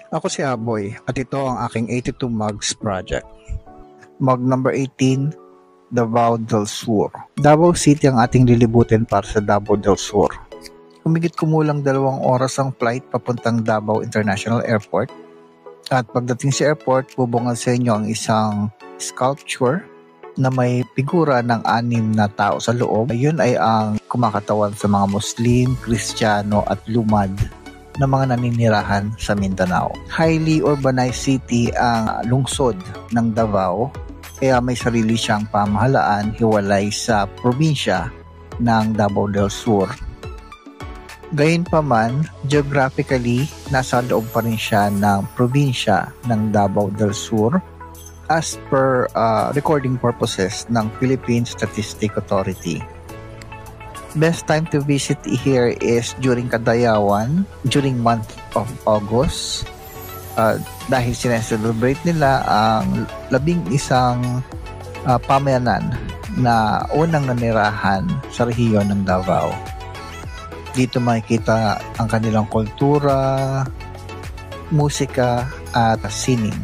Ako si Aboy at ito ang aking 82 Mugs Project. Mug number 18, Davao del Sur. Davao City ang ating lilibutin para sa Davao del Sur. Humigit kumulang 2 oras ang flight papuntang Davao International Airport. At pagdating sa airport, bubungad sa inyo ang isang sculpture na may figura ng 6 na tao sa loob. Ayun ay ang kumakatawan sa mga Muslim, Kristiyano at lumad na mga naninirahan sa Mindanao. Highly urbanized city ang lungsod ng Davao, kaya may sarili siyang pamahalaan hiwalay sa probinsya ng Davao del Sur. Gayunpaman, geographically, nasa loob pa rin siya ng probinsya ng Davao del Sur as per recording purposes ng Philippine Statistics Authority. Best time to visit here is during Kadayawan, during month of August, dahil sineselebrate nila ang 11 pamayanan na unang nanirahan sa rehiyon ng Davao. Dito makikita ang kanilang kultura, musika at sining.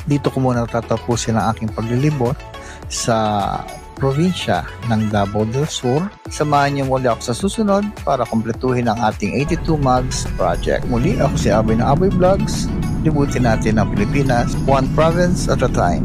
Dito ko muna tatapusin ang aking paglilibot sa probinsya ng Davao del Sur. Samahan niyo muli ako sa susunod para kumpletuhin ang ating 82 Mugs Project. Muli ako si Aboy ng Aboy Vlogs. Libutin natin ang Pilipinas, one province at a time.